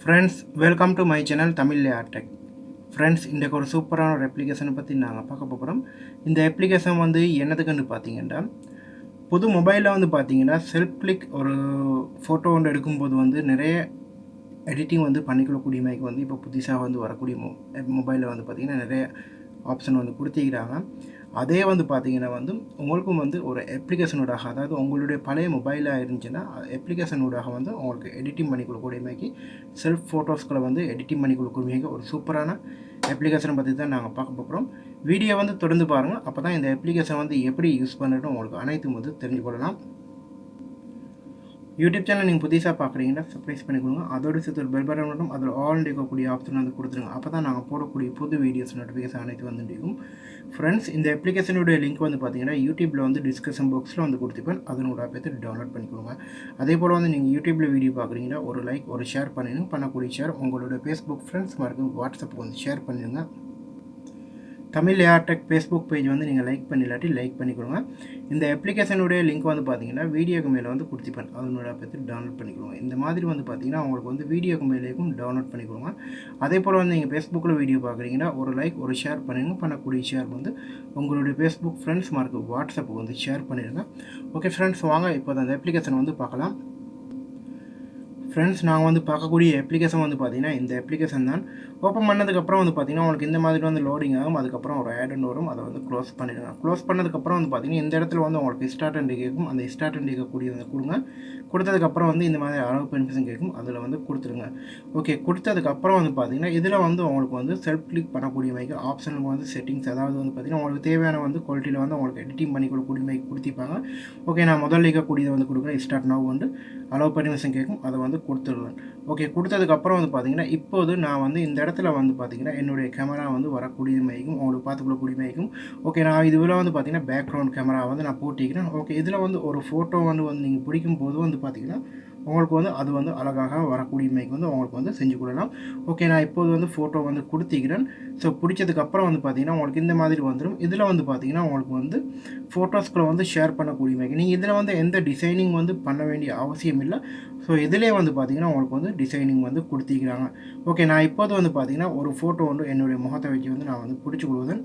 Friends, welcome to my channel Tamil Tech. Friends, இன்றைக்கு ஒரு சூப்பரான ஒரு அப்ளிகேஷனை பற்றி நாங்கள் பார்க்க போகிறோம். இந்த அப்ளிகேஷன் வந்து என்னதுக்குன்னு பார்த்தீங்கன்னா, புது மொபைலில் வந்து பார்த்தீங்கன்னா செல்ஃப் கிளிக் ஒரு ஃபோட்டோ ஒன்று எடுக்கும்போது வந்து நிறைய எடிட்டிங் வந்து பண்ணிக்கொள்ளக்கூடிய மாதிரி வந்து இப்போ புதுசாக வந்து வரக்கூடிய மொபைலில் வந்து பார்த்திங்கன்னா நிறைய ஆப்ஷன் வந்து கொடுத்திருக்கிறாங்க. அதே வந்து பார்த்திங்கன்னா வந்து உங்களுக்கும் வந்து ஒரு அப்ளிகேஷனோடாக, அதாவது உங்களுடைய பழைய மொபைலாக இருந்துச்சுன்னா அப்ளிகேஷனோடாக வந்து உங்களுக்கு எடிட்டிங் பண்ணி கொடுக்கக்கூடிய மாதிரி செல்ஃப் ஃபோட்டோஸ்களை வந்து எடிட்டிங் பண்ணி கொடுக்கக்கூடிய ஒரு சூப்பரான அப்ளிகேஷனை பற்றி தான் நாங்கள் பார்க்க போகிறோம். வீடியோ வந்து தொடர்ந்து பாருங்கள். அப்போ தான் இந்த அப்ளிகேஷன் வந்து எப்படி யூஸ் பண்ணுறது உங்களுக்கு அனைத்தும் வந்து தெரிஞ்சு கொள்ளலாம். யூடியூப் சேனல் நீங்கள் புதுசாக பார்க்குறீங்கன்னா சப்ஸ்கிரைப் பண்ணி கொடுங்க. அதோடு சேர்த்து ஒரு பெல் பட்டன் மட்டும் அதில் ஆல் இருக்கக்கூடிய ஆப்ஷன் வந்து கொடுத்துருங்க. அப்போ தான் நாங்கள் போடக்கூடிய புது வீடியோஸ் நோட்டிஃபிகேஷன் அனைத்து வந்து இருக்கும். ஃப்ரெண்ட்ஸ், இந்த அப்ளிகேஷனுடைய லிங்க் வந்து பார்த்தீங்கன்னா யூடியூப்பில் வந்து டிஸ்கிரிப்ஷன் பாக்ஸில் வந்து கொடுத்துப்பேன். அதனோட பார்த்து டவுன்லோட் பண்ணிக்கோங்க. அதே போல் வந்து நீங்கள் யூடியூப்பில் வீடியோ பார்க்குறீங்கன்னா ஒரு லைக் ஒரு ஷேர் பண்ணிடுங்க. பண்ணக்கூடிய ஷேர் உங்களோட ஃபேஸ்புக் ஃப்ரெண்ட்ஸ் மறக்கும் வாட்ஸ்அப்புக்கு வந்து ஷேர் பண்ணிடுங்க. தமிழ் ஏர்டெக் ஃபேஸ்புக் பேஜ் வந்து நீங்கள் லைக் பண்ணிலாட்டி லைக் பண்ணிக்கோங்க. இந்த அப்ளிகேஷனுடைய லிங்க் வந்து பார்த்தீங்கன்னா வீடியோக்கு மேலே வந்து கொடுத்துப்பேன். அதனோட பார்த்து டவுன்லோட் பண்ணிக்கோங்க. இந்த மாதிரி வந்து பார்த்தீங்கன்னா உங்களுக்கு வந்து வீடியோக்கு மேலேயும் டவுன்லோட் பண்ணிக்கோங்க. அதே போல் வந்து நீங்கள் ஃபேஸ்புக்கில் வீடியோ பார்க்குறீங்கன்னா ஒரு லைக் ஒரு ஷேர் பண்ணிடுங்க. பண்ணக்கூடிய ஷேர் வந்து உங்களுடைய ஃபேஸ்புக் ஃப்ரெண்ட்ஸ் மார்க்கு வாட்ஸ்அப்புக்கு வந்து ஷேர் பண்ணிடுங்க. ஓகே ஃப்ரெண்ட்ஸ், வாங்க இப்போ அந்த அப்ளிகேஷன் வந்து பார்க்கலாம். ஃப்ரெண்ட்ஸ், நாங்கள் வந்து பார்க்கக்கூடிய அப்ளிகேஷன் வந்து பார்த்தீங்கன்னா இந்த அப்ளிகேஷன் தான். ஓப்பன் பண்ணதுக்கப்புறம் வந்து பார்த்தீங்கன்னா உங்களுக்கு இந்த மாதிரி வந்து லோடிங் ஆகும். அதுக்கப்புறம் ஒரு ஆட் ஒன்று வரும். அதை வந்து க்ளோஸ் பண்ணிடுங்க. க்ளோஸ் பண்ணதுக்கப்புறம் வந்து பார்த்தீங்கன்னா இந்த இடத்துல வந்து உங்களுக்கு ஸ்டார்ட் அண்ட் கேட்கும். அந்த ஸ்டார்ட் அண்ட் கேட்கக்கூடியதை கொடுங்க. கொடுத்ததுக்கப்புறம் வந்து இந்த மாதிரி அளவு பெனிஃபிஷன் கேட்கும். அதில் வந்து கொடுத்துருங்க. ஓகே, கொடுத்ததுக்கப்புறம் வந்து பார்த்தீங்கன்னா இதில் வந்து உங்களுக்கு வந்து செல்ஃப் கிளிக் பண்ணக்கூடிய மாதிரி ஆப்ஷனுக்கு வந்து செட்டிங்ஸ், அதாவது வந்து பார்த்தீங்கன்னா உங்களுக்கு தேவையான வந்து குவாலிட்டியில் வந்து உங்களுக்கு எடிட்டிங் பண்ணி கொடுக்கக்கூடிய மாதிரி கொடுத்திருப்பாங்க. ஓகே, நான் முதல்ல இருக்கக்கூடியதை வந்து கொடுக்குறேன். ஸ்டார்ட் நவ் வந்து அளவு பெனிஃபிஷன் கேட்கும். அதை வந்து கொடுத்துருவேன். ஓகே, கொடுத்ததுக்கப்புறம் வந்து பார்த்தீங்கன்னா இப்போது நான் வந்து இந்த இடத்துல வந்து பார்த்தீங்கன்னா என்னுடைய கேமரா வந்து வரக்கூடிய மாதிரிக்கும் உங்களுக்கு பார்த்துக்கொள்ளக்கூடிய மாதிரிக்கும். ஓகே, நான் இதில் வந்து பார்த்தீங்கன்னா பேக்ரவுண்ட் கேமரா வந்து நான் போட்டிக்கிறேன். ஓகே, இதில் வந்து ஒரு ஃபோட்டோ வந்து நீங்கள் பிடிக்கும் போது வந்து பார்த்தீங்கன்னா உங்களுக்கு வந்து அது வந்து அழகாக வரக்கூடிய மாதிரிக்கு வந்து உங்களுக்கு வந்து செஞ்சு கொள்ளலாம். ஓகே, நான் இப்போது வந்து ஃபோட்டோ வந்து கொடுத்திக்கிறேன். ஸோ பிடிச்சதுக்கப்புறம் வந்து பார்த்தீங்கன்னா உங்களுக்கு இந்த மாதிரி வந்துடும். இதில் வந்து பார்த்தீங்கன்னா உங்களுக்கு வந்து ஃபோட்டோஸ்களை வந்து ஷேர் பண்ணக்கூடிய மாதிரி நீங்கள் இதில் வந்து எந்த டிசைனிங் வந்து பண்ண வேண்டிய அவசியம் இல்லை. ஸோ இதிலே வந்து பார்த்தீங்கன்னா உங்களுக்கு வந்து டிசைனிங் வந்து கொடுத்திக்கிறாங்க. ஓகே, நான் இப்போது வந்து பார்த்தீங்கன்னா ஒரு ஃபோட்டோ வந்து என்னுடைய முகத்தை வச்சு வந்து நான் வந்து பிடிச்சி கொள்வதன்.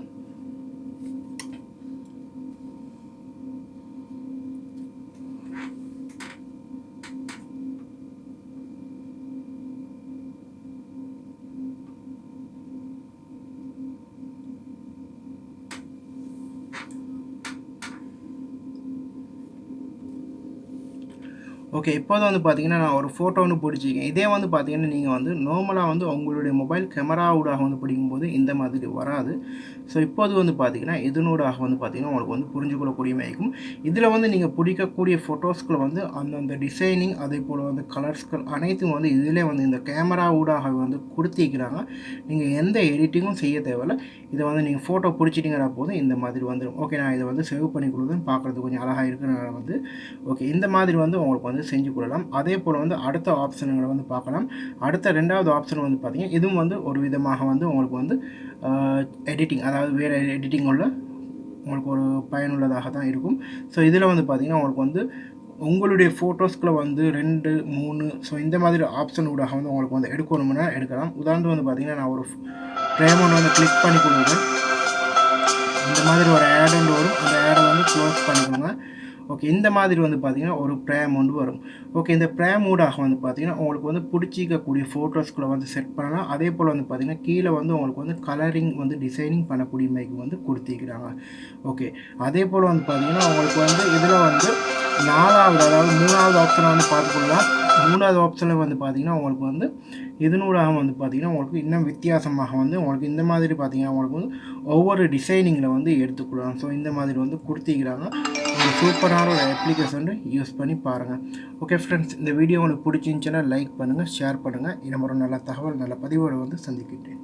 ஓகே, இப்போது வந்து பார்த்தீங்கன்னா நான் ஒரு ஃபோட்டோ ஒன்று பிடிச்சிருக்கேன். இதே வந்து பார்த்தீங்கன்னா நீங்கள் வந்து நார்மலாக வந்து உங்களுடைய மொபைல் கேமராவோடாக வந்து பிடிக்கும்போது இந்த மாதிரி வராது. ஸோ இப்போது வந்து பார்த்தீங்கன்னா இதனூடாக வந்து பார்த்தீங்கன்னா உங்களுக்கு வந்து புரிஞ்சுக்கொள்ளக்கூடிய மாதிரி இருக்கும். இதில் வந்து நீங்கள் பிடிக்கக்கூடிய ஃபோட்டோஸ்களை வந்து அந்தந்த டிசைனிங் அதே போல் வந்து கலர்ஸ்கள் அனைத்தும் வந்து இதிலே வந்து இந்த கேமராவோடாக வந்து கொடுத்திருக்கிறாங்க. நீங்கள் எந்த எடிட்டிங்கும் செய்ய தேவையில்லை. இதை வந்து நீங்கள் ஃபோட்டோ பிடிச்சிட்டிங்கன்னா போதும் இந்த மாதிரி வந்துடும். ஓகே, நான் இதை வந்து சேவ் பண்ணி கொடுக்குறேன். பார்க்குறதுக்கு கொஞ்சம் அழகாக இருக்கிறனால வந்து ஓகே இந்த மாதிரி வந்து உங்களுக்கு வந்து செஞ்சு கொள்ளலாம். அதே போல் வந்து அடுத்த ஆப்ஷன்களை வந்து பார்க்கலாம். அடுத்த ரெண்டாவது ஆப்ஷன் வந்து பார்த்தீங்கன்னா இதுவும் வந்து ஒரு விதமாக வந்து உங்களுக்கு வந்து எடிட்டிங், அதாவது வேறு எடிட்டிங் உள்ள உங்களுக்கு ஒரு பயனுள்ளதாக தான் இருக்கும். ஸோ இதில் வந்து பார்த்தீங்கன்னா உங்களுக்கு வந்து உங்களுடைய ஃபோட்டோஸ்களை வந்து 2, 3 ஸோ இந்த மாதிரி ஆப்ஷன் ஊடாக வந்து உங்களுக்கு வந்து எடுக்கணும்னா எடுக்கலாம். உதாரணத்துக்கு வந்து பார்த்தீங்கன்னா நான் ஒரு ஃப்ரேம் ஒன்று வந்து கிளிக் பண்ணி கொடுக்குறேன். இந்த மாதிரி ஒரு ஆட் ஒன்று வரும். அந்த ஆடை வந்து க்ளோஸ் பண்ணிக்கோங்க. ஓகே, இந்த மாதிரி வந்து பார்த்தீங்கன்னா ஒரு ப்ரேம் ஒன்று வரும். ஓகே, இந்த ப்ரேம் ஊடாக வந்து பார்த்தீங்கன்னா உங்களுக்கு வந்து பிடிச்சிக்கக்கூடிய ஃபோட்டோஸ்களை வந்து செட் பண்ணலாம். அதே போல் வந்து பார்த்தீங்கன்னா கீழே வந்து உங்களுக்கு வந்து கலரிங் வந்து டிசைனிங் பண்ணக்கூடிய மாதிரி வந்து கொடுத்திருக்கிறாங்க. ஓகே, அதே போல் வந்து பார்த்தீங்கன்னா உங்களுக்கு வந்து இதில் வந்து 4வது அதாவது 3வது ஆப்ஷனை வந்து பார்த்துக்கொள்ளலாம். 3வது ஆப்ஷனில் வந்து பார்த்தீங்கன்னா உங்களுக்கு வந்து இதனூடாக வந்து பார்த்தீங்கன்னா உங்களுக்கு இன்னும் வித்தியாசமாக வந்து உங்களுக்கு இந்த மாதிரி பார்த்தீங்கன்னா உங்களுக்கு வந்து ஒவ்வொரு டிசைனிங்கில் வந்து எடுத்துக்கொள்ளலாம். ஸோ இந்த மாதிரி வந்து கொடுத்திக்கிறாங்க. ஒரு சூப்பரான ஒரு அப்ளிகேஷன் யூஸ் பண்ணி பாருங்கள். ஓகே ஃப்ரெண்ட்ஸ், இந்த வீடியோ உங்களுக்கு பிடிச்சிருந்துச்சுன்னா லைக் பண்ணுங்கள், ஷேர் பண்ணுங்கள். இது ஒரு நல்ல தகவல் நல்ல பதிவோடு வந்து சந்திக்கிட்டேன்.